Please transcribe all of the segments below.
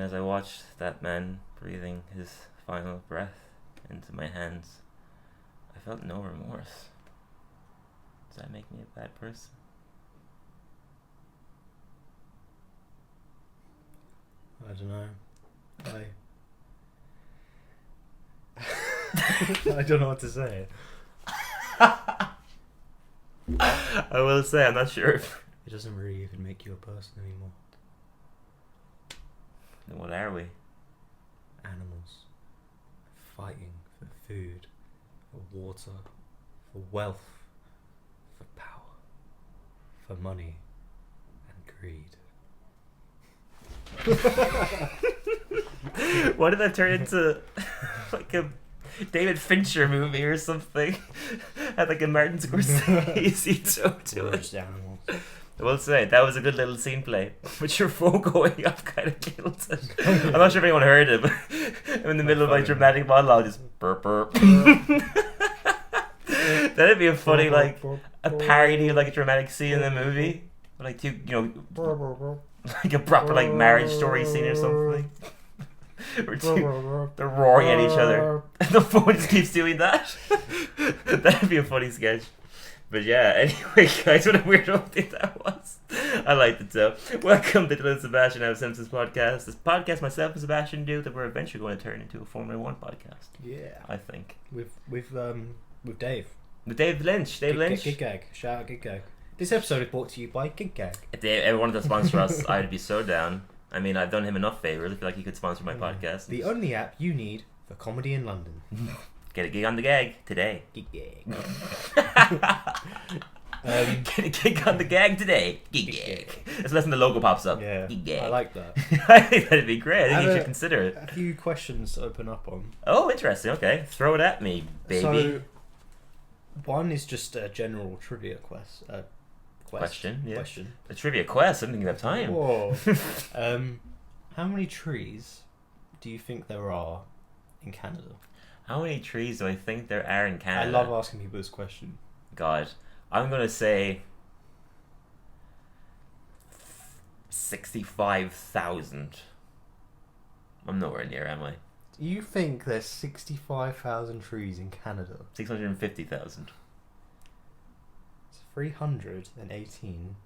As I watched that man breathing his final breath into my hands, I felt no remorse. Does that make me a bad person? I don't know. I don't know what to say. I will say, I'm not sure if... It doesn't really even make you a person anymore. Then what are we? Animals. Fighting for food, for water, for wealth, for power, for money, and greed. What did that turn into? Like a David Fincher movie or something? Had like a Martin Scorsese tone to We're it. just animals. I will say, that was a good little scene play. With your phone going off kind of killed it. I'm not sure if anyone heard it, but I'm in the middle of my dramatic monologue, just burp burp. That'd be a funny, like, a parody of like a dramatic scene in the movie. Like two, like a proper like marriage story scene or something. Or two, they're roaring at each other. And the phone just keeps doing that. That'd be a funny sketch. But yeah, anyway, guys, what a weird update that was. I liked it though. Welcome to Dillon and Sebastian, our Simpsons podcast. This podcast myself and Sebastian do that we're eventually going to turn into a Formula One podcast. Yeah. I think. With Dave. With Dave Lynch. Gig Gag. Shout out Gig Gag. This episode is brought to you by Gig Gag. If they ever wanted to sponsor us, I'd be so down. I mean, I've done him enough favors. I feel like he could sponsor my podcast. The only app you need for comedy in London. Get a gig on the gag today. Gig Gag. Get a gig on the gag today. Gig gag. It's less than the logo pops up. Yeah, Gig gag. I like that. I think that'd be great. I think you should consider it. A few questions to open up on. Oh, interesting. Okay, throw it at me, baby. So, one is just a general trivia Question. Yeah. Question. A trivia quest. I didn't think you have time. Whoa. How many trees do you think there are in Canada? How many trees do I think there are in Canada? I love asking people this question. God, I'm gonna say 65,000. I'm nowhere near, am I? You think there's 65,000 trees in Canada? 650,000. It's 318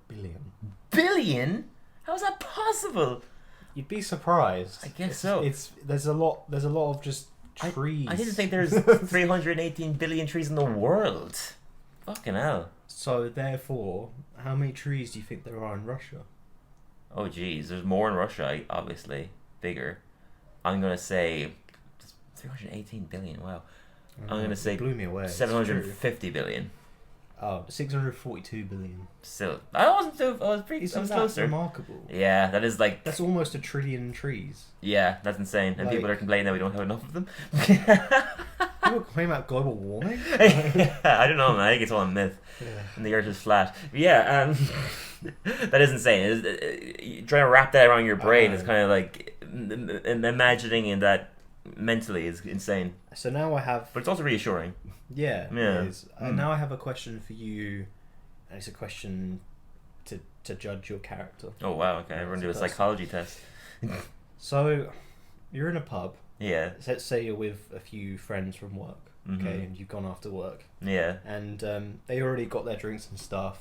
billion. Billion? How is that possible? You'd be surprised. I guess so. There's a lot of just trees. I didn't think there's 318 billion trees in the world. Fucking hell. So therefore, how many trees do you think there are in Russia? Oh geez, there's more in Russia, obviously. Bigger. I'm gonna say 318 billion, wow. I'm gonna say blew me away. 750 billion. Oh, 642 billion. Still, I was closer. Remarkable? Yeah, that is like... That's almost 1 trillion trees. Yeah, that's insane. And Like- people are complaining that we don't have enough of them. People complain about global warming? I don't know, man. I think it's all a myth. Yeah. And the earth is flat. But yeah, that is insane. Trying to wrap that around your brain is kind of like... Imagining in that mentally is insane. So now I have... But it's also reassuring. Yeah, Yeah. it is. Now I have a question for you, and it's a question to judge your character. Oh, wow, okay. We're going to do a psychology test. So, you're in a pub. Yeah. Let's say you're with a few friends from work, Mhm. okay, and you've gone after work. Yeah. And they already got their drinks and stuff.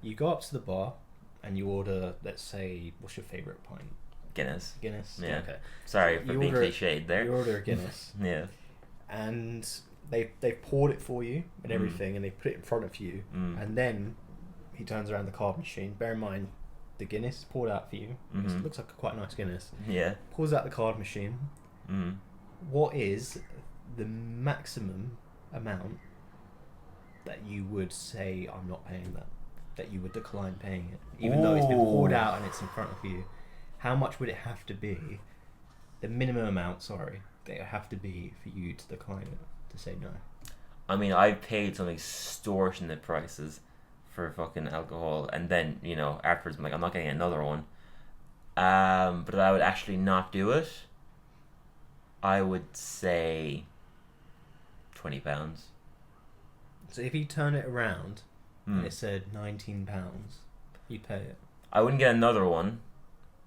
You go up to the bar, and you order, let's say, what's your favourite pint? Guinness. Guinness? Yeah. Okay. Sorry So for you being order- cliched there. You order a Guinness. Yeah. And they've poured it for you and everything, and they put it in front of you, and then he turns around the card machine. Bear in mind, the Guinness is poured out for you. It looks like a quite nice Guinness. Yeah. Pulls out the card machine. Mm. What is the maximum amount that you would say, I'm not paying that you would decline paying it, even though it's been poured out and it's in front of you? How much would it have to be? The minimum amount, sorry, that it would have to be for you to decline it, to say no. I mean, I've paid some extortionate prices for fucking alcohol, and then, you know, afterwards I'm like, I'm not getting another one. But I would actually not do it. I would say £20. So if you turn it around and it said £19, you pay it. I wouldn't get another one,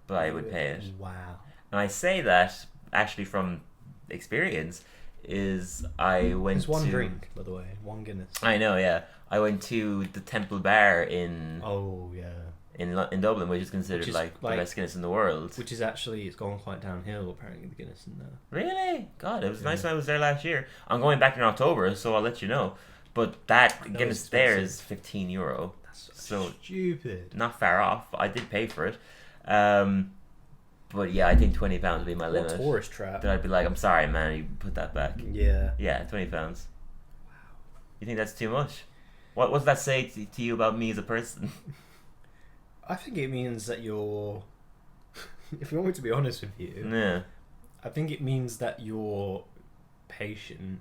but I would pay it. Wow. And I say that actually from experience. Is I went There's one to drink, by the way, one Guinness. I know, yeah. I went to the Temple Bar in in Dublin, which is considered like the best Guinness in the world. Which is actually, it's gone quite downhill apparently, the Guinness in there. Really? God, it was nice when I was there last year. I'm going back in October, so I'll let you know. But that Guinness there is €15. That's so stupid. Not far off. I did pay for it. But yeah, I think £20 would be my limit. What tourist trap? Then I'd be like, I'm sorry, man, you put that back. Yeah. Yeah, £20. Wow. You think that's too much? What does that say to you about me as a person? I think it means that you're... if you want me to be honest with you... Yeah. I think it means that you're patient...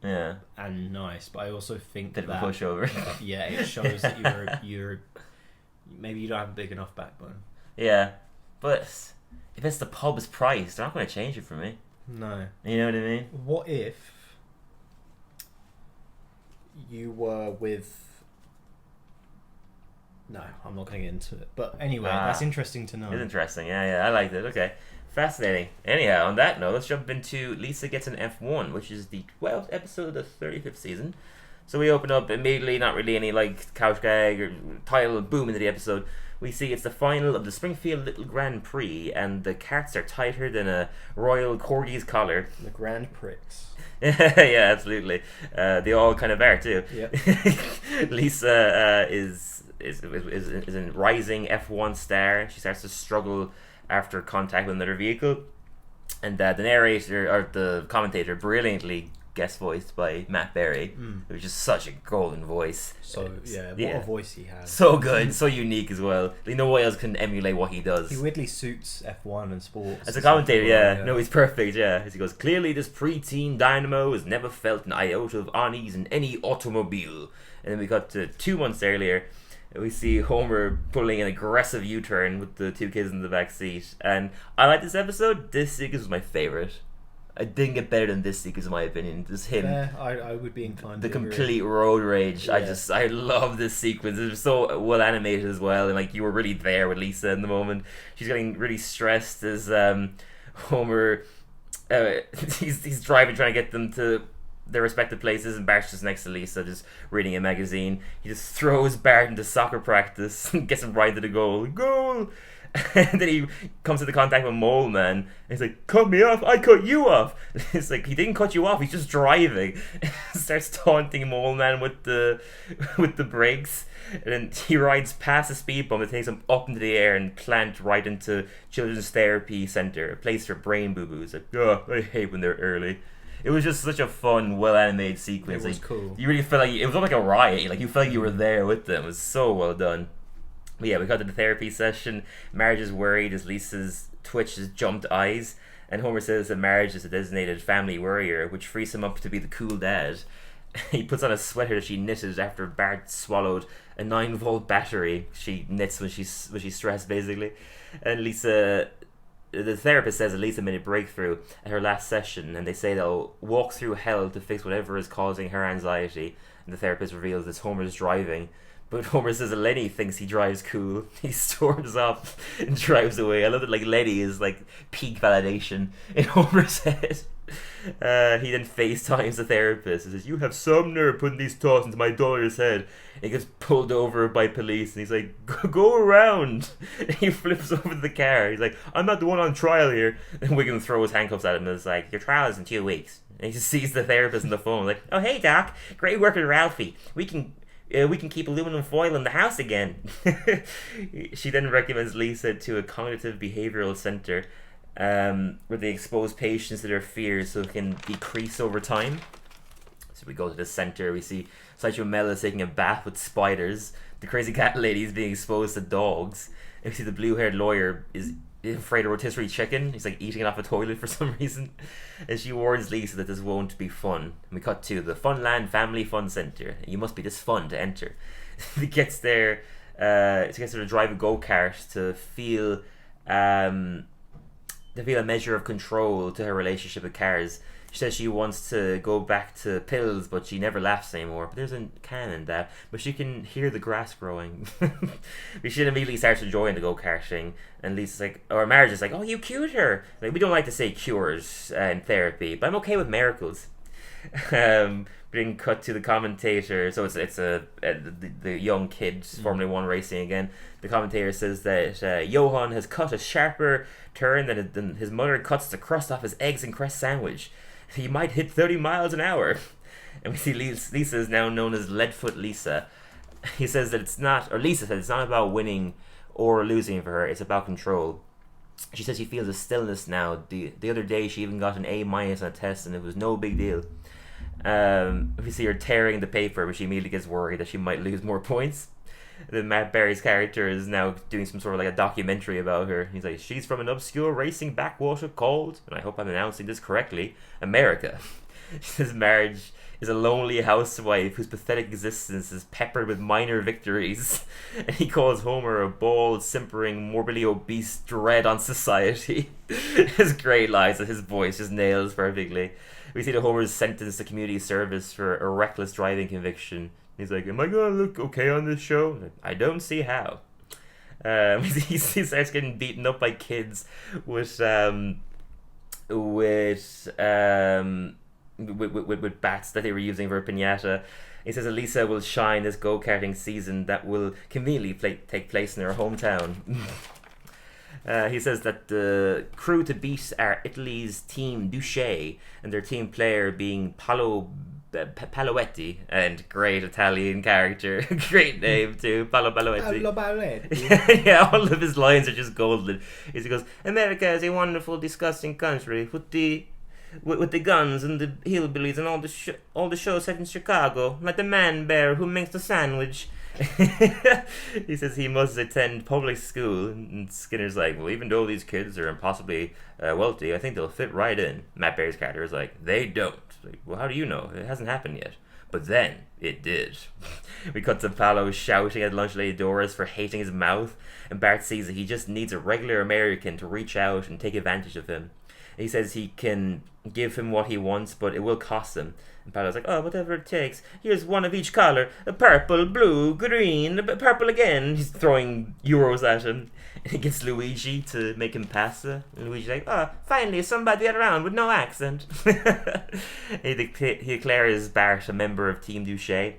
Yeah. And nice, but I also think Bit that... of a pushover. Yeah, it shows that you're... Maybe you don't have a big enough backbone. Yeah. But... if it's the pub's price, they're not going to change it for me. No. You know what I mean? What if you were with... No, I'm not going to get into it. But anyway, that's interesting to know. It's interesting. Yeah, I liked it. Okay. Fascinating. Anyhow, on that note, let's jump into Lisa Gets an F1, which is the 12th episode of the 35th season. So we open up immediately, not really any like couch gag or title, boom into the episode. We see it's the final of the Springfield Little Grand Prix, and the carts are tighter than a royal corgi's collar. The Grand Prix. Yeah, absolutely. They all kind of are too. Yep. Lisa is a rising F1 star. She starts to struggle after contact with another vehicle, and the narrator or the commentator brilliantly guest voiced by Matt Berry, which is such a golden voice. So what a voice he has. So good, so unique as well. No one else can emulate what he does. He weirdly suits F1 and sports. As a commentator, yeah. No, he's perfect, yeah. As he goes, clearly this preteen dynamo has never felt an iota of unease in any automobile. And then we got to 2 months earlier. We see Homer pulling an aggressive U-turn with the 2 kids in the back seat. And I like this episode. This sequence was my favourite. I didn't get better than this sequence, in my opinion. Just him. Yeah, I would be inclined the to complete agree. road rage. Yeah. I love this sequence. It was so well animated as well, and like you were really there with Lisa in the moment. She's getting really stressed as Homer he's driving, trying to get them to their respective places, and Bart's just next to Lisa, just reading a magazine. He just throws Bart into soccer practice and gets him right to the goal. And then he comes into contact with Mole Man, and he's like, "Cut me off! I cut you off!" It's like, he didn't cut you off, he's just driving. Starts taunting Mole Man with the brakes, and then he rides past a speed bump that takes him up into the air and plant right into Children's Therapy Center, a place for brain boo-boos. Like, oh, I hate when they're early. It was just such a fun, well-animated sequence. It was cool. You really felt like it was almost like a riot. Like, you felt like you were there with them. It was so well done. But yeah, we got to the therapy session. Marge is worried as Lisa's twitches jumped eyes, and Homer says that Marge is a designated family worrier, which frees him up to be the cool dad. He puts on a sweater that she knitted after Bart swallowed a 9-volt battery. She knits when she's stressed, basically. And Lisa, the therapist says that Lisa made a breakthrough at her last session, and they say they'll walk through hell to fix whatever is causing her anxiety. And the therapist reveals that Homer's driving. But Homer says that Lenny thinks he drives cool. He storms off and drives away. I love that, like, Lenny is like peak validation in Homer's head. He then FaceTimes the therapist and says, "You have some nerve putting these thoughts into my daughter's head." And he gets pulled over by police, and he's like, "Go around." And he flips over to the car. He's like, "I'm not the one on trial here." And Wiggum throws handcuffs at him and is like, "Your trial is in 2 weeks." And he just sees the therapist on the phone, like, "Oh, hey, Doc. Great work with Ralphie. We can keep aluminum foil in the house again." She then recommends Lisa to a cognitive behavioral center where they expose patients to their fears so it can decrease over time. So we go to the center, we see Sideshow Mel is taking a bath with spiders, the crazy cat lady is being exposed to dogs, and we see the blue-haired lawyer is afraid of rotisserie chicken. He's like eating it off a toilet for some reason, and she warns Lisa that this won't be fun. And we cut to the Funland Family Fun Center. You must be this fun to enter. He gets there to drive a go-kart to feel to feel a measure of control to her relationship with cars. She says she wants to go back to pills, but she never laughs anymore. But there's a can in that. But she can hear the grass growing. She immediately starts enjoying the go-karting. And Lisa's like, or Marge is like, oh, you cured her. Like, we don't like to say cures in therapy, but I'm okay with miracles. Being cut to the commentator. So it's the young kid, Formula 1 racing again. The commentator says that Johan has cut a sharper turn than his mother cuts the crust off his eggs and cress sandwich. He might hit 30 miles an hour. And we see Lisa is now known as Leadfoot Lisa. He says that Lisa says it's not about winning or losing for her, it's about control. She says she feels a stillness now. The other day she even got an A- on a test and it was no big deal. We see her tearing the paper, but she immediately gets worried that she might lose more points. Then Matt Berry's character is now doing some sort of like a documentary about her. He's like, she's from an obscure racing backwater called, and I hope I'm announcing this correctly, America. She says Marge is a lonely housewife whose pathetic existence is peppered with minor victories. And he calls Homer a bald, simpering, morbidly obese dread on society. His great lines and his voice just nails perfectly. We see that Homer is sentenced to community service for a reckless driving conviction. He's like, am I going to look okay on this show? Like, I don't see how. He starts getting beaten up by kids with bats that they were using for a piñata. He says Elisa will shine this go-karting season that will conveniently take place in her hometown. He says that the crew to beat are Italy's team Duce and their team player being Paloetti, and great Italian character, great name too, Paloetti. Yeah, all of his lines are just golden. He goes, America is a wonderful, disgusting country with the guns and the hillbillies and all the shows set in Chicago, like the man bear who makes the sandwich. He says he must attend public school, and Skinner's like, well, even though these kids are impossibly wealthy, I think they'll fit right in. Matt Berry's character is like, they don't. Like, well, how do you know? It hasn't happened yet. But then it did. We cut to Palo shouting at lunch lady Doris for hating his mouth, and Bart sees that he just needs a regular American to reach out and take advantage of him. He says he can give him what he wants, but it will cost him. And Palo's like, oh, whatever it takes. Here's one of each color. Purple, blue, green, purple again. He's throwing euros at him. And he gets Luigi to make him pasta. And Luigi's like, oh, finally somebody around with no accent. He declares Bart a member of Team Duche.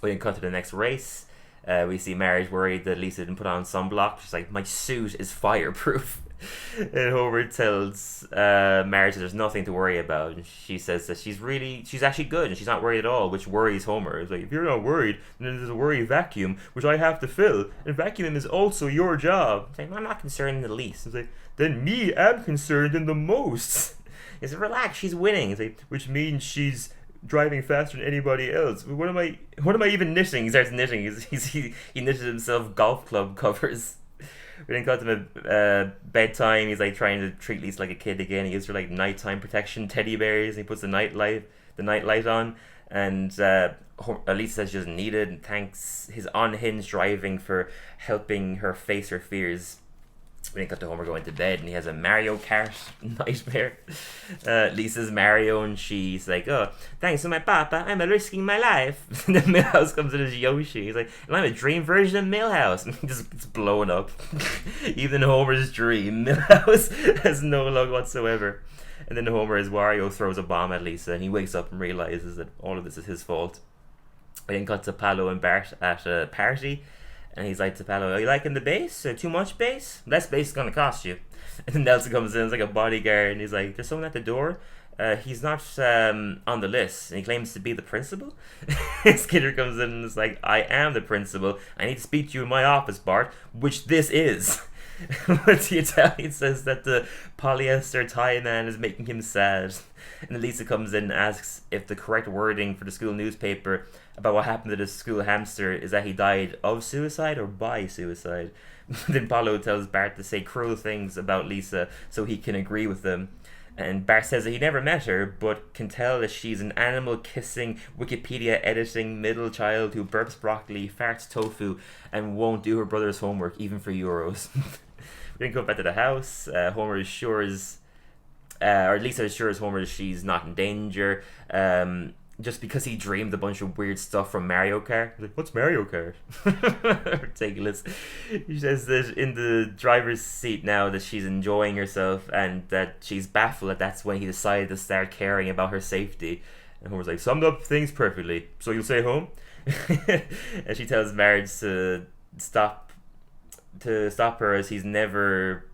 We then cut to the next race. We see Marge worried that Lisa didn't put on sunblock. She's like, my suit is fireproof. And Homer tells Marge that there's nothing to worry about, and she says that she's actually good and she's not worried at all, which worries Homer. It's like, if you're not worried, then there's a worry vacuum which I have to fill, and vacuuming is also your job. It's like, I'm not concerned in the least. It's like, then me, I'm concerned in the most. He says, relax, she's winning. It's like, which means she's driving faster than anybody else. What am I even knitting? He starts knitting. He knitted himself golf club covers. We then got to bedtime. He's like trying to treat Lisa like a kid again. He gives her like nighttime protection teddy bears. And he puts the night light on, and Lisa says she doesn't need it, and thanks his unhinged driving for helping her face her fears. We then got to Homer going to bed, and he has a Mario Kart nightmare. Lisa's Mario, and she's like, oh, thanks to my papa, I'm risking my life. And then Milhouse comes in as Yoshi. He's like, and I'm a dream version of Milhouse. And he just gets blown up. Even in Homer's dream, Milhouse has no luck whatsoever. And then Homer, as Wario, throws a bomb at Lisa, and he wakes up and realizes that all of this is his fault. We then cut to Palo and Bart at a party. And he's like to Palo, are you liking the bass? Too much bass? Less bass is going to cost you. And then Nelson comes in as like a bodyguard, and he's like, there's someone at the door. He's not on the list, and he claims to be the principal. Skinner comes in and is like, I am the principal. I need to speak to you in my office, Bart, which this is. But the Italian says that the polyester tie man is making him sad. And Lisa comes in and asks if the correct wording for the school newspaper about what happened to the school hamster is that he died of suicide or by suicide. Then Paulo tells Bart to say cruel things about Lisa so he can agree with them. And Bart says that he never met her, but can tell that she's an animal-kissing, Wikipedia-editing middle child who burps broccoli, farts tofu, and won't do her brother's homework, even for euros. We then go back to the house. Homer assures, or Lisa assures Homer she's not in danger. Just because he dreamed a bunch of weird stuff from Mario Kart. Like, what's Mario Kart? Ridiculous. She says that in the driver's seat now that she's enjoying herself and that she's baffled that that's when he decided to start caring about her safety. And Homer's like, summed up things perfectly. So you'll stay home? And she tells Marge to stop her as he's never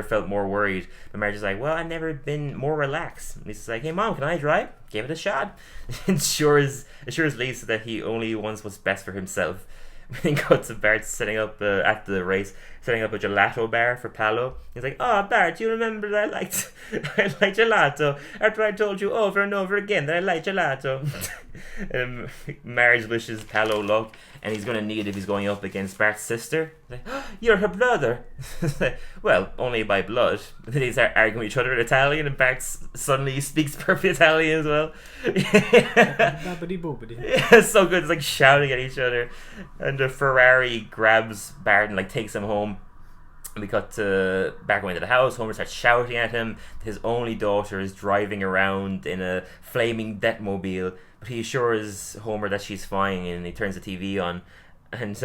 felt more worried. But Marge is like, well, I've never been more relaxed. And he's like, hey mom, can I drive? Give it a shot. Assures Lisa that he only wants what's best for himself. We then go to Bart setting up at the race, setting up a gelato bar for Paolo. He's like, oh Bart, you remember that I liked gelato after I told you over and over again that I like gelato. Marge wishes Paolo luck, and he's going to need it if he's going up against Bart's sister. Like, oh, you're her brother. Well, only by blood. Then they start arguing with each other in Italian, and Bart suddenly speaks perfect Italian as well. Yeah, it's so good. It's like shouting at each other. And the Ferrari grabs Bart and like takes him home. And we cut to Bart going to the house. Homer starts shouting at him. His only daughter is driving around in a flaming Detmobile. But he assures Homer that she's fine, and he turns the TV on. And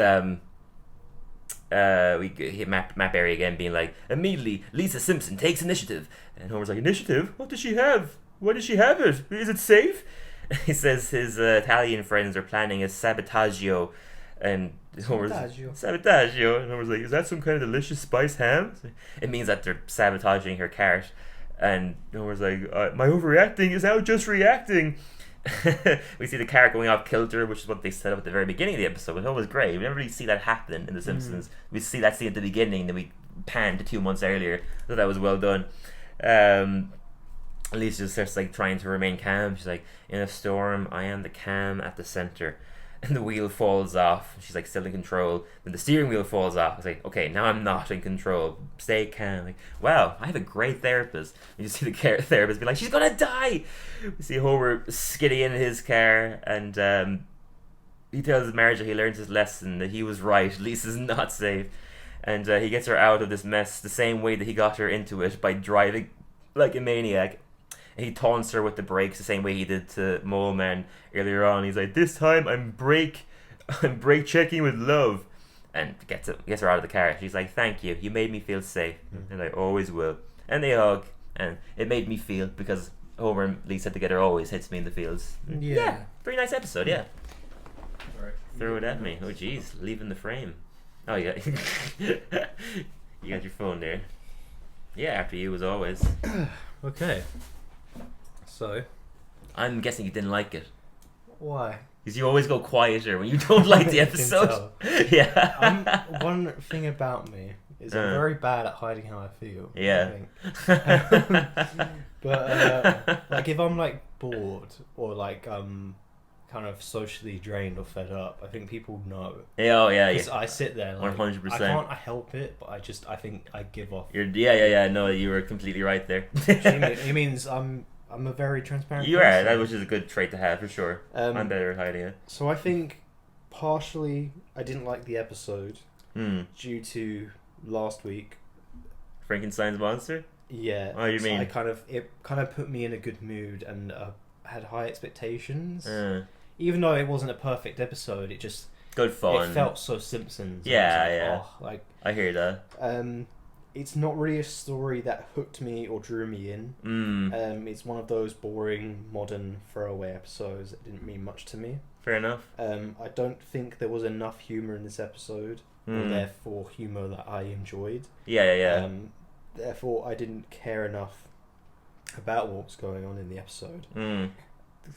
we hit Matt Berry again being like, immediately, Lisa Simpson takes initiative. And Homer's like, initiative? What does she have? Why does she have it? Is it safe? He says his Italian friends are planning a sabotaggio. And Sabotaggio. And Homer's like, is that some kind of delicious spiced ham? It means that they're sabotaging her cart. And Homer's like, my overreacting is now just reacting. We see the cart going off kilter, which is what they set up at the very beginning of the episode, which was great. We never really see that happen in The Simpsons. We see that scene at the beginning, then we pan to 2 months earlier. So that was well done. Lisa just starts like trying to remain calm. She's like, in a storm, I am the calm at the center. And the wheel falls off. She's like still in control. Then the steering wheel falls off. It's like, okay, now I'm not in control. Stay calm. Like, wow, I have a great therapist. You just see the therapist be like, she's gonna die. We see Homer skidding in his car, and he tells Marge that he learns his lesson, that he was right. Lisa's not safe. And he gets her out of this mess the same way that he got her into it, by driving like a maniac. He taunts her with the brakes the same way he did to Mole Man earlier on. He's like, this time I'm brake checking with love. And gets her out of the car. She's like, thank you. You made me feel safe. And I always will. And they hug. And it made me feel, because Homer and Lisa together always hits me in the feels. Yeah. Very nice episode, yeah. Right. Throw it at me. Oh, jeez. Leaving the frame. Oh, yeah. You got your phone there. Yeah, after you as always. Okay. So, I'm guessing you didn't like it. Why? Because you always go quieter when you don't like the episode. Yeah. One thing about me is I'm very bad at hiding how I feel. Yeah. But like if I'm like bored or like kind of socially drained or fed up, I think people know. Yeah, yeah. I sit there like 100%. I can't help it, but I think I give off. No, you were completely right there. It means I'm a very transparent You person. are, that which is a good trait to have for sure. I'm better at hiding it. So I think partially I didn't like the episode due to last week. Frankenstein's monster? Yeah. Oh, you mean? It kind of put me in a good mood and had high expectations. Even though it wasn't a perfect episode, it just good fun. It felt so Simpsons. Yeah. Oh, like I hear that. It's not really a story that hooked me or drew me in. It's one of those boring modern throwaway episodes that didn't mean much to me. Fair enough. I don't think there was enough humor in this episode, or therefore humor that I enjoyed. Yeah. Therefore, I didn't care enough about what was going on in the episode.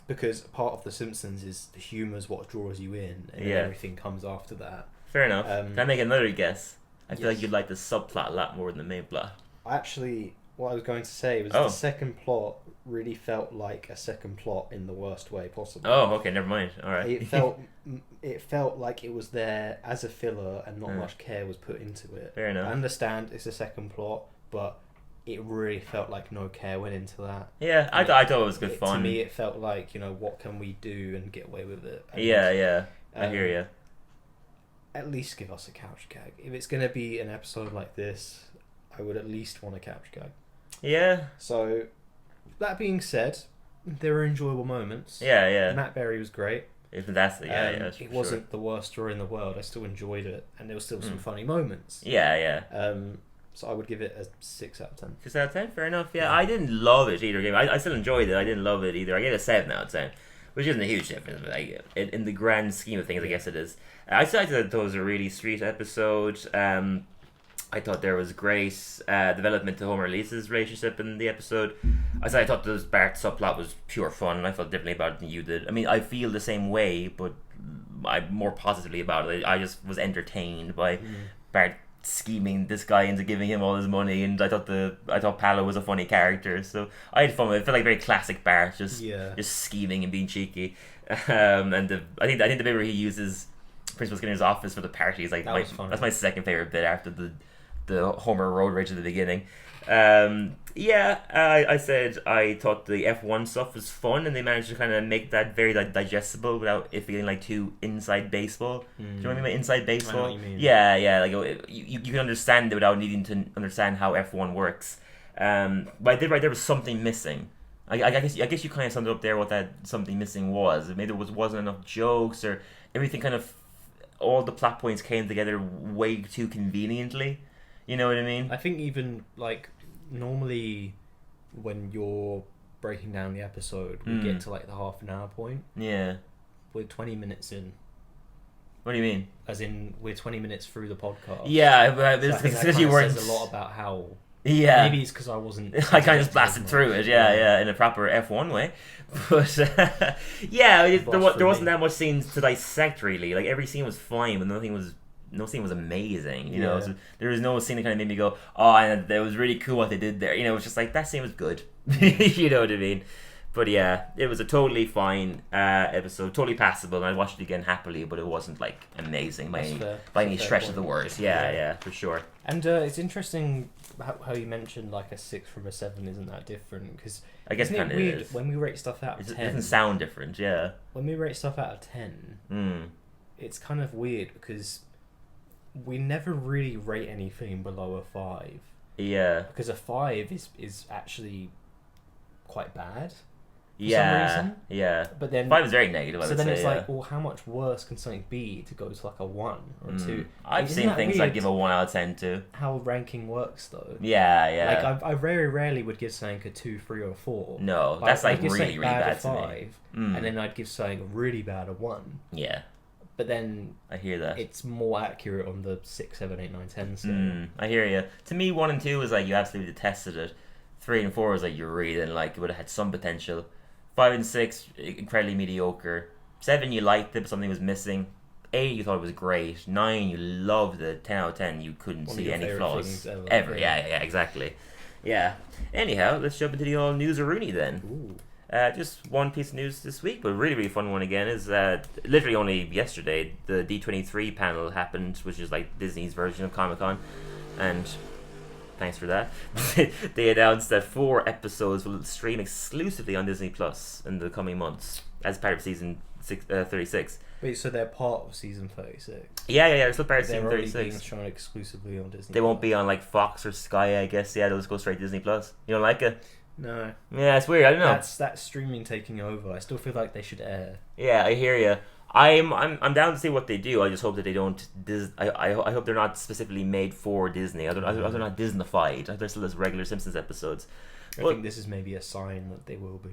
Because part of The Simpsons is the humor's what draws you in, and everything comes after that. Fair enough. Can I make another guess? I feel like you'd like the subplot a lot more than the main plot. Actually, what I was going to say was the second plot really felt like a second plot in the worst way possible. Oh, okay, never mind. All right. It felt like it was there as a filler and not much care was put into it. Fair enough. I understand it's a second plot, but it really felt like no care went into that. Yeah, I thought it was good fun. To me, it felt like, what can we do and get away with it? And, yeah. I hear you. At least give us a couch gag. If it's going to be an episode like this, I would at least want a couch gag. Yeah. So, that being said, there were enjoyable moments. Yeah. Matt Berry was great. It's fantastic. Yeah. It wasn't the worst story in the world. I still enjoyed it, and there was still some funny moments. Yeah. So I would give it a 6 out of 10. 6 out of 10, fair enough. Yeah, I didn't love it either. I still enjoyed it. I didn't love it either. I gave it a 7 out of 10, which isn't a huge difference, but in the grand scheme of things, I guess it is. I thought it was a really sweet episode. I thought there was great development to Homer and Lisa's relationship in the episode. I thought the Bart subplot was pure fun, and I felt differently about it than you did. I mean, I feel the same way, but I'm more positively about it. I just was entertained by Bart scheming this guy into giving him all his money, and I thought Paolo was a funny character, so I had fun with it. It felt like very classic Bart, just scheming and being cheeky. I think the bit where he uses Principal Skinner's office for the party is like that's my second favorite bit after the Homer road rage at the beginning. I said I thought the F1 stuff was fun, and they managed to kind of make that very digestible without it feeling like too inside baseball. Do you know what I mean by inside baseball? I know what you mean. Yeah, like you can understand it without needing to understand how F1 works. But I did right there was something missing. I guess you kind of summed it up there what that something missing was. Maybe there wasn't enough jokes, or everything kind of all the plot points came together way too conveniently. You know what I mean? I think even like normally when you're breaking down the episode, we get to like the half an hour point. Yeah. We're 20 minutes in. What do you mean? As in, we're 20 minutes through the podcast. Yeah, but it's because you weren't. Says a lot about how. Yeah. Maybe it's because I wasn't. I kind of just blasted through it. Yeah, in a proper F1 way. But there wasn't that much scenes to dissect really. Like every scene was fine, but no scene was amazing, you know. So there was no scene that kind of made me go, "Oh, and it was really cool what they did there." You know, it was just like that scene was good. You know what I mean? But yeah, it was a totally fine episode, totally passable, and I watched it again happily. But it wasn't like amazing by any stretch of the words. Yeah, for sure. And it's interesting how you mentioned like a 6 from a 7 isn't that different, because I guess isn't it weird when we rate stuff out of 10? It doesn't sound different. Yeah. When we rate stuff out of 10, it's kind of weird because we never really rate anything below a 5. Yeah. Because a 5 is actually quite bad. For some reason. Yeah. But then 5 is very negative. So then it's like, well, how much worse can something be to go to like a 1 or a 2? I've seen things I'd give a 1 out of 10 to. How ranking works though. Yeah. Like I very rarely would give something a 2, 3, or 4. No, that's like really bad to 5, me. And then I'd give something really bad a 1. Yeah. But then I hear that it's more accurate on the 6, 7, 8, 9, 10 scale. I hear you. To me, 1 and 2 is like you absolutely detested it. 3 and 4 is like you really didn't like it, would have had some potential. 5 and 6 incredibly mediocre. 7 you liked it, but something was missing. 8 you thought it was great. 9 you loved it. 10 out of 10 you couldn't see any flaws ever. Yeah, exactly. Yeah. Anyhow, let's jump into the all news-a-rooney then. Ooh. Just one piece of news this week, but a really, really fun one again, is literally only yesterday, the D23 panel happened, which is like Disney's version of Comic-Con, and thanks for that. They announced that 4 episodes will stream exclusively on Disney Plus in the coming months, as part of season 36. Wait, so they're part of season 36? Yeah, they're still part of season 36. They're being shown exclusively on Disney They won't be on like Fox or Sky, I guess. Yeah, they'll just go straight to Disney Plus. You don't like it? No. Yeah, it's weird. I don't know. That's streaming taking over. I still feel like they should air. Yeah, I hear you. I'm down to see what they do. I just hope that they don't. I hope they're not specifically made for Disney. I hope they're not Disney-fied. I hope they're still as regular Simpsons episodes. I think this is maybe a sign that they will be.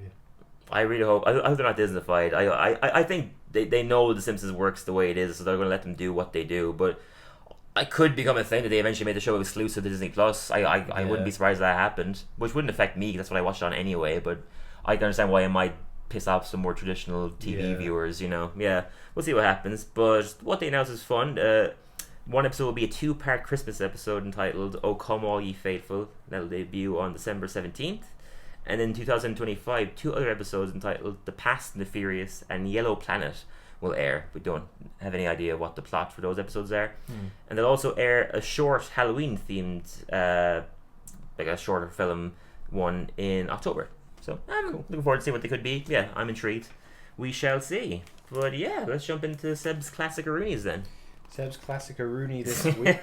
I really hope. I hope they're not Disney-fied. I think they know the Simpsons works the way it is, so they're going to let them do what they do. But I could become a thing that they eventually made the show exclusive to Disney Plus. I wouldn't be surprised if that happened, which wouldn't affect me. That's what I watched on anyway. But I can understand why it might piss off some more traditional TV viewers. You know, we'll see what happens. But what they announced is fun. One episode will be a 2-part Christmas episode entitled "Oh Come All Ye Faithful." That'll debut on December 17th. And in 2025, 2 other episodes entitled "The Past and the Furious" and "Yellow Planet" will air. We don't have any idea what the plot for those episodes are. And they'll also air a short Halloween-themed, like a shorter film one in October. So I'm looking forward to seeing what they could be. Yeah, I'm intrigued. We shall see. But yeah, let's jump into Seb's classic Roonies then. Seb's classic Rooney this week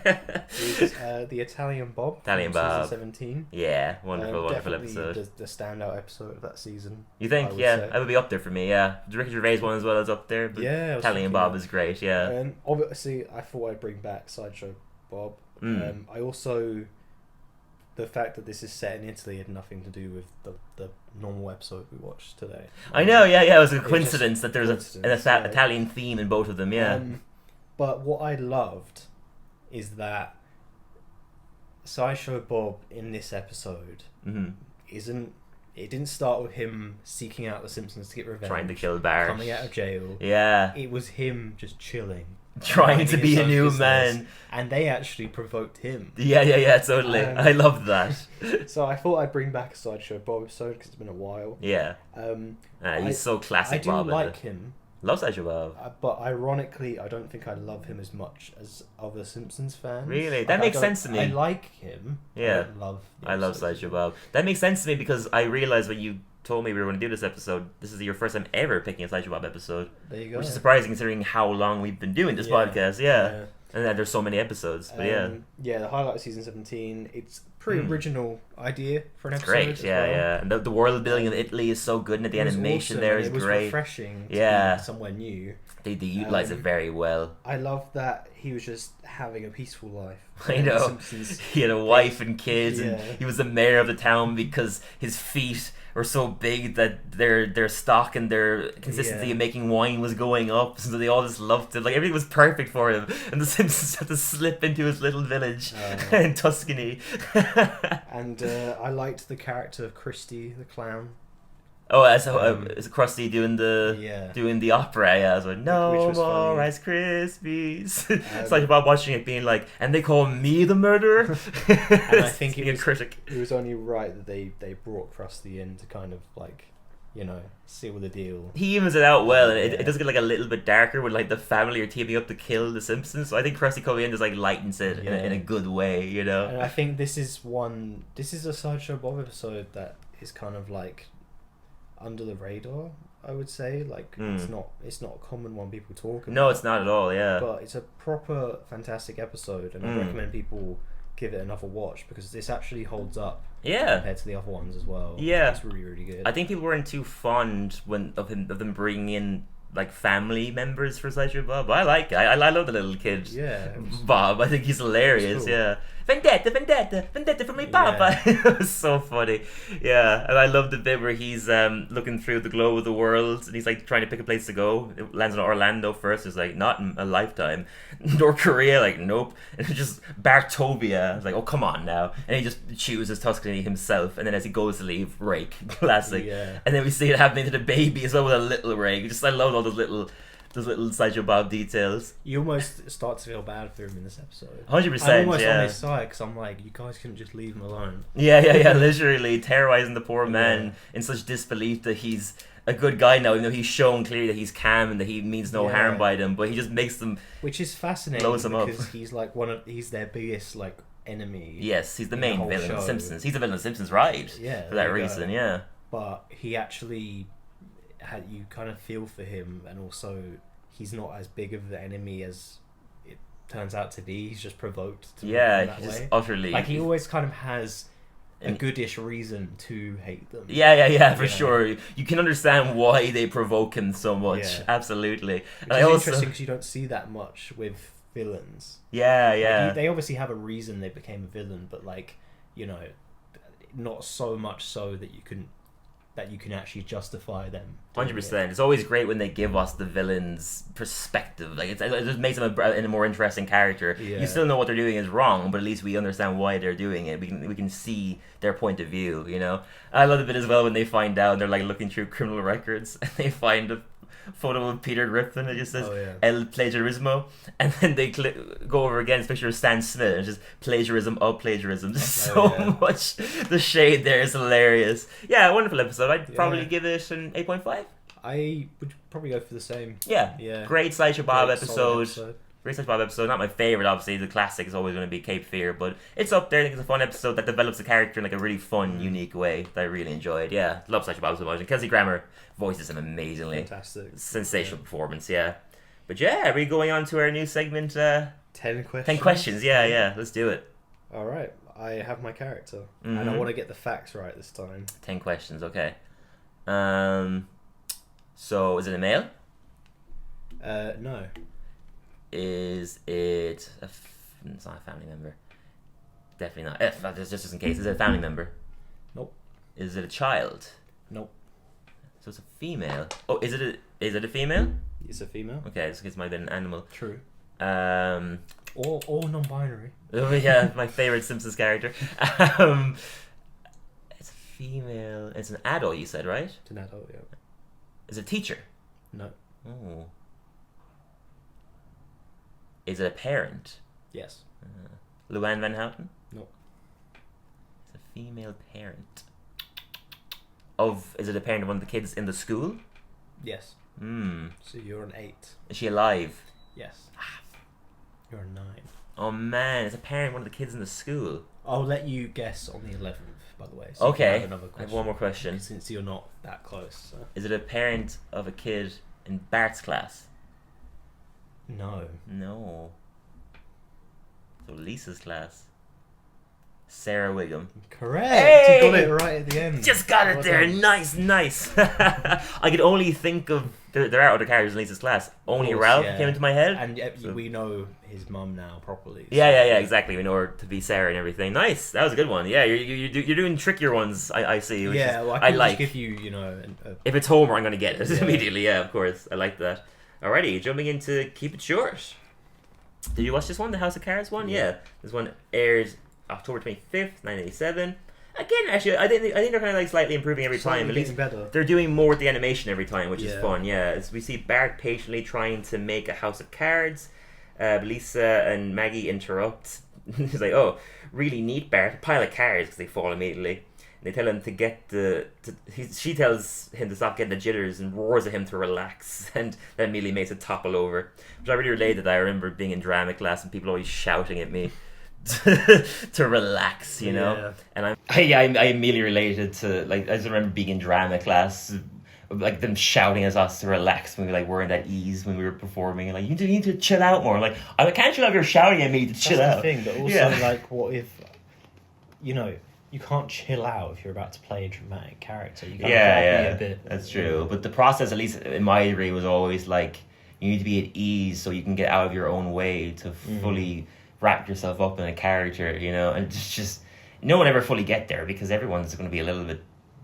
is the Italian Bob. Italian Bob. Season 17. Yeah, wonderful episode. The standout episode of that season. You think? That would be up there for me, yeah. The Ricky Gervais one as well is up there. But yeah. Italian Bob is great, yeah. And obviously, I thought I'd bring back Sideshow Bob. I also... The fact that this is set in Italy had nothing to do with the normal episode we watched today. I know, yeah. It was a coincidence that there's an Italian theme in both of them, yeah. But what I loved is that Sideshow Bob in this episode it didn't start with him seeking out the Simpsons to get revenge. Trying to kill Bart. Coming out of jail. Yeah. It was him just chilling. Trying to be a new man. And they actually provoked him. Yeah, totally. I loved that. So I thought I'd bring back a Sideshow Bob episode because it's been a while. Yeah. He's so classic Bob. I do like him. Love Sideshow Bob. But ironically, I don't think I love him as much as other Simpsons fans. Really? That makes sense to me. I like him. Yeah. I love Sideshow Bob. That makes sense to me because I realized when you told me we were going to do this episode, this is your first time ever picking a Sideshow Bob episode. There you go. Which is surprising considering how long we've been doing this podcast. Yeah. And then there's so many episodes. But yeah, the highlight of season 17, it's a pretty original idea for an episode. Great, yeah. And the world building in Italy is so good, and the animation awesome, there is it was great. Refreshing to be somewhere new. They utilize it very well. I love that he was just having a peaceful life. I know. He had a wife and kids, and he was the mayor of the town because his feet were so big that their stock and their consistency in making wine was going up, so they all just loved it. Like everything was perfect for him, and the Simpsons had to slip into his little village in Tuscany. And I liked the character of Christy the clown. Oh, is Krusty doing the opera? Yeah, I was like, no more Rice Krispies. It's like about watching it being like, and they call me the murderer. And I think it was only right that they brought Krusty in to kind of like, seal the deal. He evens it out well, and it does get like a little bit darker when like the family are teaming up to kill the Simpsons. So I think Krusty coming in just like lightens it in a good way, And I think this is a Sideshow Bob episode that is kind of like under the radar, I would say. Like it's not a common one people talk about. No, it's not at all. Yeah, but it's a proper fantastic episode, and I recommend people give it another watch because this actually holds up. Compared to the other ones as well. Yeah, it's really, really good. I think people weren't too fond of them bringing in like family members for Sideshow Bob. But I like it. I love the little kid. Yeah, Bob. I think he's hilarious. Cool. Yeah. Vendetta for me, Papa. It was so funny. Yeah, and I love the bit where he's looking through the globe of the world, and he's like trying to pick a place to go. It lands on Orlando first. It's like, not in a lifetime. North Korea, like, nope. And it's just Bartovia. It's like, oh, come on now. And he just chooses Tuscany himself, and then as he goes to leave, rake. Classic. Yeah. And then we see it happening to the baby as well with a little rake. I love all those little Sideshow Bob details. You almost start to feel bad for him in this episode. 100%. I'm almost on his side because I'm like, you guys couldn't just leave him alone. Yeah. Literally terrorizing the poor man in such disbelief that he's a good guy now, even though he's shown clearly that he's calm and that he means no harm by them. But he just makes them, which is fascinating because he's like he's their biggest like enemy. Yes, he's the main villain of the Simpsons. He's the villain of the Simpsons, right? Yeah, for that reason. Yeah, but he actually. You kind of feel for him, and also he's not as big of the enemy as it turns out to be. He's just provoked to that just way. Utterly like he always kind of has a goodish reason to hate them. Yeah, for sure. You can understand why they provoke him so much. Absolutely. Which is interesting because you don't see that much with villains. Yeah. Like, they obviously have a reason they became a villain, but not so much so that you can actually justify them. 100%. It's always great when they give us the villain's perspective. Like it just makes them a more interesting character. You still know what they're doing is wrong, but at least we understand why they're doing it. We can see their point of view. I love the bit as well when they find out and they're like looking through criminal records and they find a photo of Peter Griffin. It just says El Plagiarismo, and then they go over again. It's a picture of Stan Smith, and it's just plagiarism of plagiarism. Just so much. The shade there is hilarious. Yeah, wonderful episode. I'd probably give it an 8.5. I would probably go for the same. Yeah. Great Sideshow Bob episode. Great Sideshow Bob episode. Not my favorite, obviously. The classic is always going to be Cape Fear, but it's up there. I think it's a fun episode that develops the character in like a really fun, unique way that I really enjoyed. Yeah, love Sideshow Bob so much. And Kelsey Grammer voices him amazingly. Fantastic. Sensational performance. Yeah. But yeah, are we going on to our new segment? 10 questions. 10 questions. Yeah. Let's do it. All right. I have my character, Mm-hmm. and I want to get the facts right this time. 10 questions. Okay. So is it a male? No. Is it it's not a family member. Definitely not. Just in case. Is it a family member? Nope. Is it a child? Nope. So it's a female. Oh, is it a female? It's a female. Okay, just in case it might have been an animal. True. Um, Or non-binary. oh yeah, my favorite Simpsons character. It's a female. It's an adult, you said, right? It's an adult, yeah. Is it a teacher? No. Oh. Is it a parent? Yes. Luann Van Houten? No. It's a female parent. Is it a parent of one of the kids in the school? Yes. So you're an 8. Is she alive? Yes. You're a 9. Oh man, it's a parent of one of the kids in the school. I'll let you guess on the 11th, by the way. So you can Okay, have another I have question, one more question. since you're not that close. So. Is it a parent of a kid in Bart's class? No. No. So Lisa's class. Sarah Wiggum. Correct. Hey! You got it right at the end. Just got it Well there. done. Nice. I could only think of there are other characters in Lisa's class. Only course, Ralph yeah. came into my head. And So- we know his mum now properly. Yeah, exactly. We know her to be Sarah and everything. Nice. That was a good one. Yeah, you're doing trickier ones. I see. Which Yeah, is, well, I I can like. just give you, If it's Homer, I'm gonna get it Yeah. immediately. Yeah, of course. I like that. Alrighty, jumping into Keep It Short. Did you watch this one, the House of Cards one? Yeah. This one aired October 25th, 1987. Again, actually, I think they're kind of like slightly improving every time. At least better. they're doing more with the animation every time, which is Yeah. fun. Yeah, as we see Bart patiently trying to make a house of cards. Lisa and Maggie interrupt. He's like, "Oh, really neat, Bart. A pile of cards," because they fall immediately. And they tell him to get she tells him to stop getting the jitters and roars at him to relax, and that immediately makes it topple over. Which I really related to. I remember being in drama class and people always shouting at me to relax, you know. Yeah. And I immediately related to, like, I just remember being in drama class, like them shouting at us to relax when we weren't at ease when we were performing, like, you need to chill out more. Like, I can't chill out if you're shouting at me to chill That's out. the thing, but also like, what if you can't chill out if you're about to play a dramatic character. You gotta be a bit. That's true. But the process, at least in my degree, was always like, you need to be at ease so you can get out of your own way to fully wrap yourself up in a character, you know. And it's just no one ever fully get there because everyone's going to be a little bit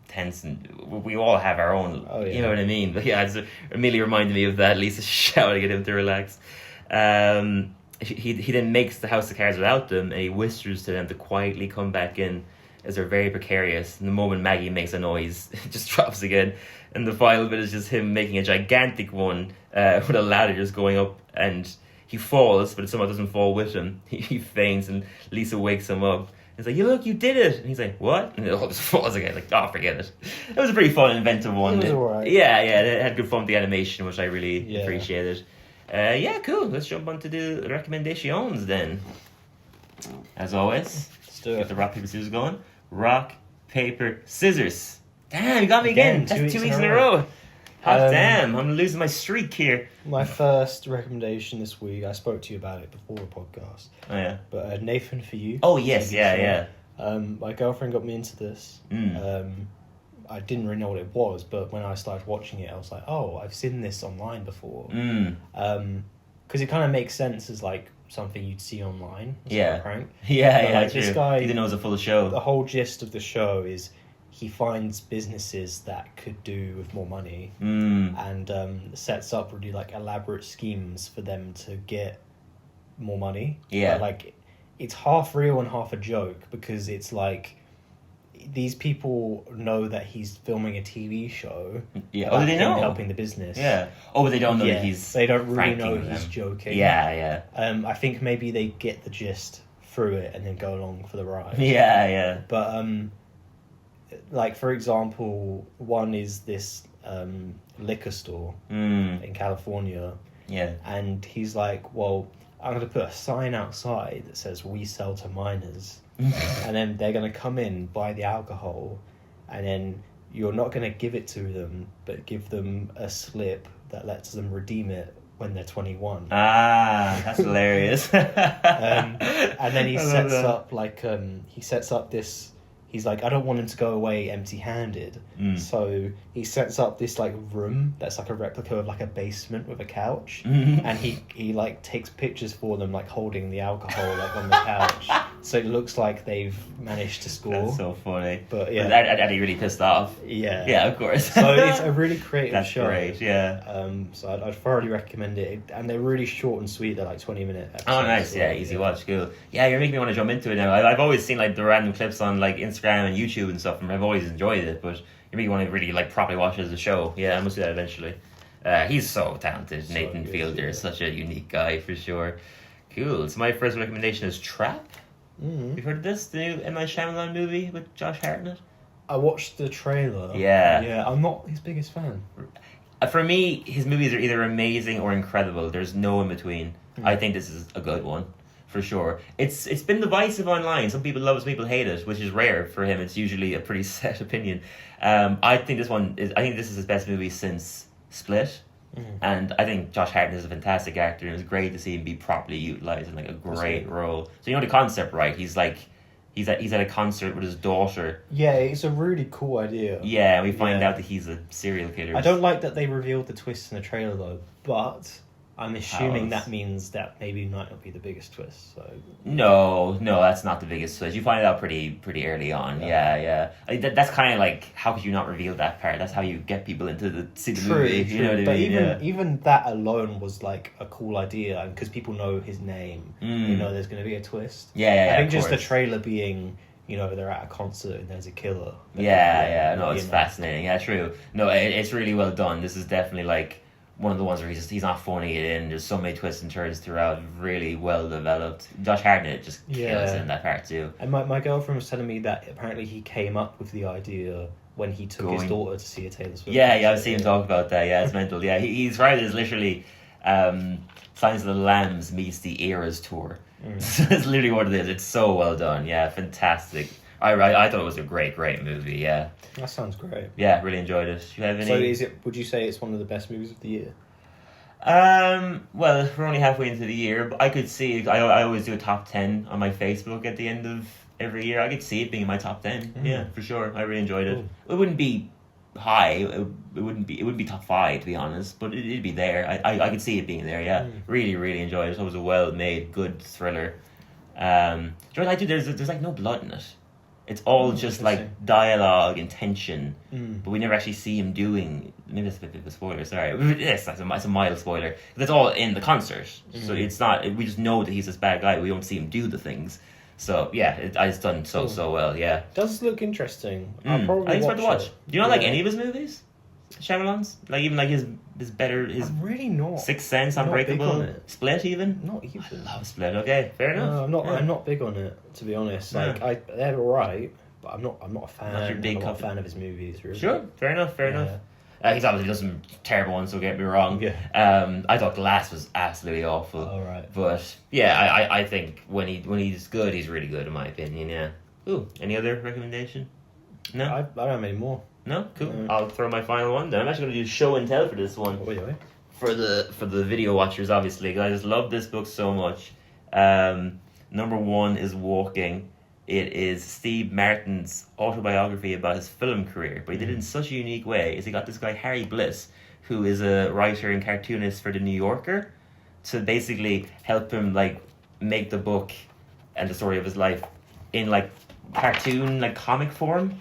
tense, and we all have our own. Oh, yeah. You know what I mean? But yeah, it immediately reminded me of that. Lisa shouting at him to relax. He then makes the House of Cards without them, and he whispers to them to quietly come back in, as they're very precarious. And the moment Maggie makes a noise, it just drops again. And the final bit is just him making a gigantic one with a ladder just going up, and he falls, but it somehow doesn't fall with him. He faints, and Lisa wakes him up. He's like, "Look, you did it!" And he's like, "What?" And it all just falls again. Like, oh, forget it. It was a pretty fun, inventive one. It was alright. Yeah, it had good fun with the animation, which I really appreciated. Yeah, cool. Let's jump on to the recommendations then. As always, Let's do get it. the rock, paper, scissors going. Rock, paper, scissors. Damn, you got me again. That's 2 weeks in a row. Hot damn, I'm losing my streak here. My first recommendation this week, I spoke to you about it before the podcast. Oh, yeah. But Nathan For You. Oh, yes, yeah. My girlfriend got me into this. I didn't really know what it was, but when I started watching it, I was like, oh, I've seen this online before. Because it kind of makes sense as like something you'd see online. It's like a prank. Yeah, like, this guy, he didn't know it was a full show. The whole gist of the show is he finds businesses that could do with more money and sets up really like elaborate schemes for them to get more money. Yeah. But, like, it's half real and half a joke because it's like these people know that he's filming a TV show. Yeah. Oh, they know? Helping the business. Yeah. Oh, but they don't know that he's They don't really know pranking he's them. joking. Yeah. I think maybe they get the gist through it and then go along for the ride. Yeah. But like, for example, one is this liquor store in California. Yeah. And he's like, well, I'm going to put a sign outside that says "We sell to minors." And then they're going to come in, buy the alcohol, and then you're not going to give it to them, but give them a slip that lets them redeem it when they're 21. Ah, that's hilarious. And then he sets up this. He's like, I don't want him to go away empty-handed. So he sets up this like room that's like a replica of like a basement with a couch, and he like takes pictures for them, like holding the alcohol like on the couch, so it looks like they've managed to score. That's so funny. But yeah, and he really pissed off. Yeah, of course. So it's a really creative That's show. Great, yeah. So I'd thoroughly recommend it, and they're really short and sweet. They're like 20-minute episodes. Oh, nice. Yeah, easy watch. Cool. Yeah, you're making me want to jump into it now. I've always seen like the random clips on like Instagram and YouTube and stuff, and I've always enjoyed it, but you really want to really like properly watch it as a show. Yeah, I must do that eventually. He's so talented. Nathan good, Fielder is such a unique guy for sure. Cool. So my first recommendation is Trap. You've heard of this? The new M. Night Shyamalan movie with Josh Hartnett? I watched the trailer. Yeah. I'm not his biggest fan. For me, his movies are either amazing or incredible. There's no in between. I think this is a good one. For sure. It's been divisive online. Some people love it, some people hate it, which is rare for him. It's usually a pretty set opinion. I think this is his best movie since Split. And I think Josh Hartnett is a fantastic actor, and it was great to see him be properly utilised in like a great role. So you know the concept, right? He's at a concert with his daughter. Yeah, it's a really cool idea. Yeah, and we find out that he's a serial killer. I don't like that they revealed the twist in the trailer though, but I'm assuming that means that maybe might not be the biggest twist. So no, that's not the biggest twist. You find it out pretty early on. Yeah. That's kind of like, how could you not reveal that part? That's how you get people into the movie. True. You know what I mean? But even that alone was like a cool idea, and because people know his name, you know there's going to be a twist. Yeah. I think just the trailer being, you know, they're at a concert and there's a killer. No, it's fascinating. Yeah, true. No, it's really well done. This is definitely like one of the ones where he's not phoning it in. There's so many twists and turns throughout. Really well developed. Josh Hartnett just kills it in that part too. And my girlfriend was telling me that apparently he came up with the idea when he took his daughter to see a Taylor Swift. Yeah, I've seen him talk about that. Yeah, it's mental. Yeah, he's right. It's literally Silence of the Lambs meets the Eras tour. It's literally what it is. It's so well done. Yeah, fantastic. I thought it was a great movie. Yeah, that sounds great. Yeah, really enjoyed it. Do you have any? So would you say it's one of the best movies of the year? Well, we're only halfway into the year, but I could see. I always do a top 10 on my Facebook at the end of every year. I could see it being in my top 10. Yeah, for sure. I really enjoyed it. It wouldn't be high. It wouldn't be top 5 to be honest, but it'd be there. I could see it being there. Yeah, really enjoyed it. It was a well made, good thriller. Do you know what I do? There's like no blood in it. It's all just like dialogue and tension, but we never actually see him doing. Maybe that's a bit of a spoiler. Sorry, yes, it's a mild spoiler. That's all in the concert, so it's not. We just know that he's this bad guy. We don't see him do the things. So yeah, it's done so well. Yeah, does look interesting. I'll I probably think it's fun to watch. Do you not like any of his movies? Shyamalan's, like even like his I'm really not. Sixth Sense, Unbreakable, Split, even. Not even. I love Split. Okay, fair enough. No, I'm not big on it, to be honest. Like they're alright, but I'm not a fan. Not your big I'm not a fan of his movies, really. Sure, fair enough. He's obviously done some terrible ones, so get me wrong. Yeah. I thought Glass was absolutely awful. All right. But yeah, I think when he's good, he's really good in my opinion. Yeah. Ooh, any other recommendation? No. I don't have any more. No, cool. I'll throw my final one then. I'm actually going to do show and tell for this one. For the video watchers, obviously, because I just love this book so much. Number 1 is Walking. It is Steve Martin's autobiography about his film career, but he did it in such a unique way. Is he got this guy Harry Bliss, who is a writer and cartoonist for The New Yorker, to basically help him like make the book and the story of his life in like cartoon, like comic form.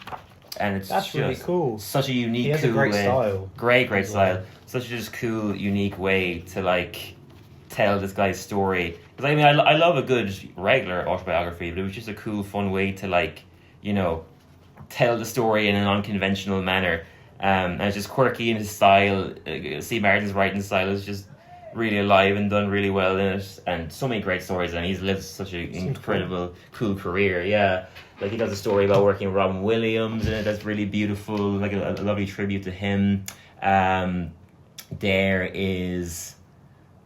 And that's really cool. Such a unique, he has cool a great way. Style. Great style. Such a just cool, unique way to like tell this guy's story. Because I mean, I love a good regular autobiography, but it was just a cool, fun way to like, you know, tell the story in an unconventional manner. And it's just quirky in his style. Steve Martin's writing style is just really alive and done really well in it, and so many great stories. And he's lived such an incredible, cool career. Yeah. Like he does a story about working with Robin Williams in it that's really beautiful, like a lovely tribute to him. There is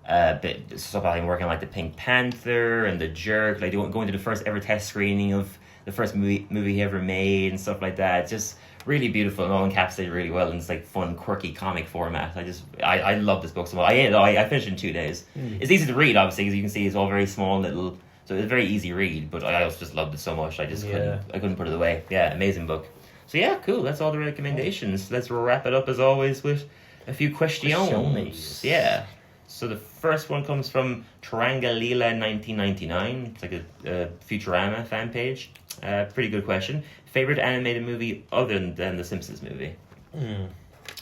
a bit stuff about him working on like the Pink Panther and the Jerk, like going to the first ever test screening of the first movie he ever made and stuff like that. It's just really beautiful and all encapsulated really well in this like fun, quirky comic format. I love this book so much. I finished it in 2 days. It's easy to read, obviously, because you can see it's all very small little, so it's a very easy read. But I also just loved it so much. I couldn't put it away. Yeah, amazing book. So yeah, cool. That's all the recommendations. Let's wrap it up as always with a few questions. Yeah. So the first one comes from Tarangalila1999. It's like a Futurama fan page. Pretty good question. Favorite animated movie other than the Simpsons movie?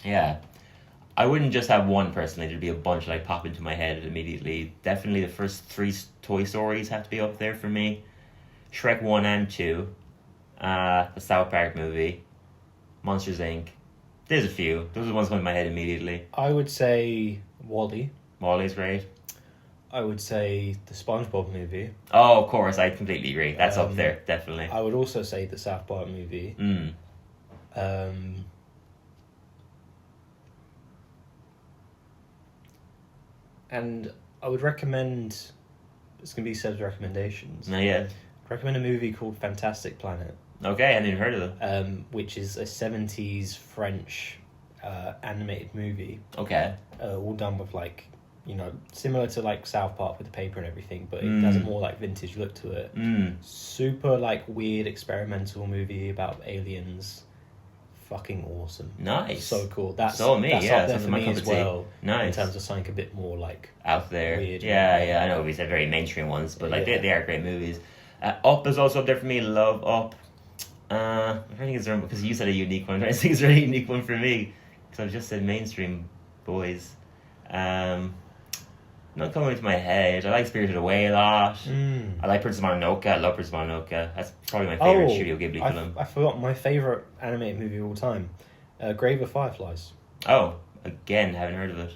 Yeah. I wouldn't just have one personally. There'd be a bunch like pop into my head immediately. Definitely the first 3 Toy Stories have to be up there for me. Shrek 1 and 2. The South Park movie. Monsters Inc. There's a few. Those are the ones going to my head immediately. I would say Wall-E. Wall-E's great. I would say the SpongeBob movie. Oh, of course, I completely agree. That's up there, definitely. I would also say the South Park movie. And I would recommend, it's going to be a set of recommendations. No, yeah. Recommend a movie called Fantastic Planet. Okay, I hadn't even heard of it. Which is a 70s French animated movie. Okay. All done with like, similar to like South Park with the paper and everything, but it has a more like vintage look to it. Super like weird experimental movie about aliens. Fucking awesome. Nice. So cool. That's up there for me as well. Nice. In terms of something a bit more like out there. Weird. Yeah. I know we said very mainstream ones, but like they are great movies. Up is also up there for me. Love Up. I think it's because you said a unique one. I think it's a really unique one for me because I've just said mainstream boys. Not coming into my head. I like Spirited Away a lot. I like Princess Mononoke. I love Princess Mononoke. That's probably my favorite Studio Ghibli film. I forgot my favorite animated movie of all time, Grave of Fireflies. Oh, again, haven't heard of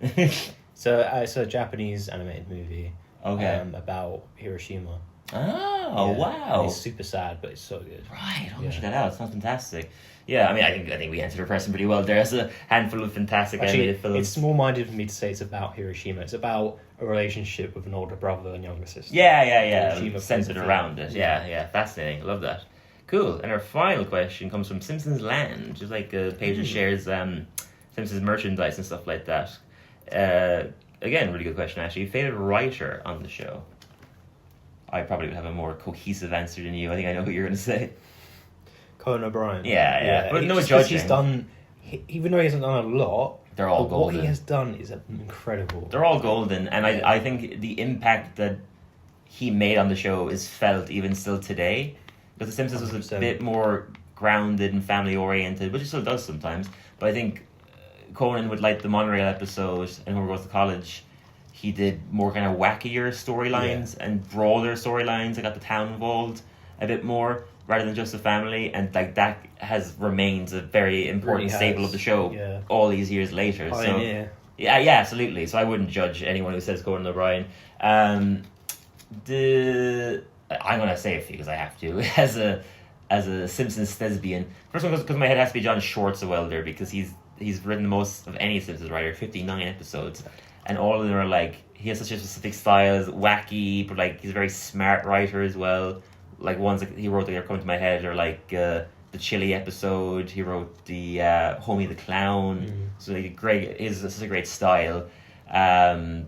it. So it's a Japanese animated movie. Okay. About Hiroshima. Oh, wow. And it's super sad, but it's so good. Right, I'll check that out. It sounds fantastic. Yeah, I mean, I think we answered the question pretty well. There's a handful of fantastic animated films. It's small-minded for me to say it's about Hiroshima. It's about a relationship with an older brother and younger sister. Yeah. Centered around it. Yeah. Fascinating. I love that. Cool. And our final question comes from Simpsons Land, which is like a page that shares Simpsons merchandise and stuff like that. Again, really good question, actually. Favorite writer on the show? I probably would have a more cohesive answer than you. I think I know who you're going to say. Conan O'Brien. Yeah. But no judging. Even though he hasn't done a lot, they're all golden. What he has done is incredible. They're all golden, and I think the impact that he made on the show is felt even still today. Because The Simpsons 100%. Was a bit more grounded and family-oriented, which it still does sometimes. But I think Conan with like the monorail episode and Homer Goes to College, he did more kind of wackier storylines and broader storylines that got the town involved a bit more rather than just the family, and like that has remained a very important staple of the show all these years later. Pioneer. So yeah, absolutely. So I wouldn't judge anyone who says Conan O'Brien. I'm gonna say a few because I have to as a Simpsons thespian. First one because my head has to be John Swartzwelder because he's written the most of any Simpsons writer, 59 episodes. And all of them are like, he has such a specific style, is wacky, but like he's a very smart writer as well. Like ones that he wrote that are coming to my head are like the Chili episode. He wrote the Homie the Clown. So like he's such a great style. Al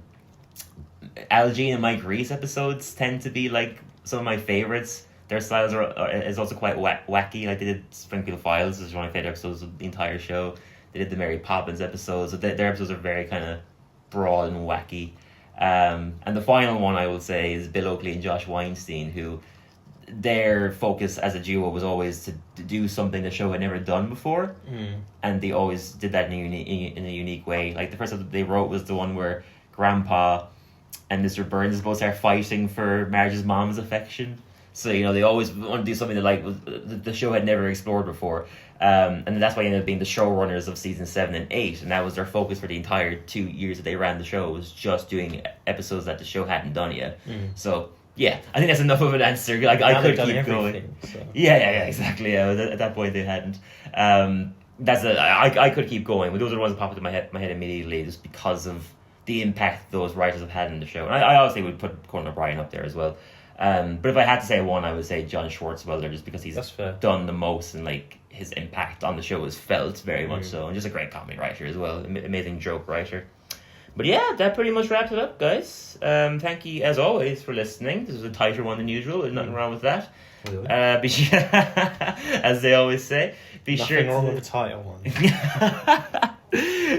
Jean and Mike Reese episodes tend to be like some of my favorites. Their styles is also quite wacky. Like they did Springfield Files, which is one of my favorite episodes of the entire show. They did the Mary Poppins episodes. So their episodes are very kind of broad and wacky. And the final one I will say is Bill Oakley and Josh Weinstein, who their focus as a duo was always to do something the show had never done before, and they always did that in a unique way. Like the first episode they wrote was the one where Grandpa and Mr. Burns both start fighting for Marge's mom's affection. So they always want to do something that like the show had never explored before. And that's why they ended up being the showrunners of season 7 and 8, and that was their focus for the entire 2 years that they ran the show, was just doing episodes that the show hadn't done yet. So yeah, I think that's enough of an answer. Like I could keep going. So. Yeah, exactly. Yeah, at that point they hadn't. I could keep going, but those are the ones that pop into my head immediately, just because of the impact those writers have had in the show. And I obviously would put Conan O'Brien up there as well. But if I had to say one, I would say John Swartzwelder, just because he's That's fair. done the most, and like his impact on the show is felt very much so, and just a great comic writer as well, amazing joke writer. But yeah, that pretty much wraps it up, guys. Thank you as always for listening. This was a tighter one than usual. There's nothing wrong with that. Be sure, as they always say, Nothing wrong with the title one.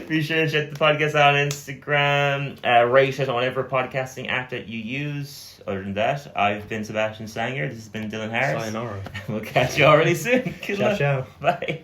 Be sure to check the podcast out on Instagram. Rate it on whatever podcasting app that you use. Other than that, I've been Sebastian Sanger. This has been Dylan Harris. Sayonara. We'll catch you all really soon. Good Ciao, luck. ciao. Bye.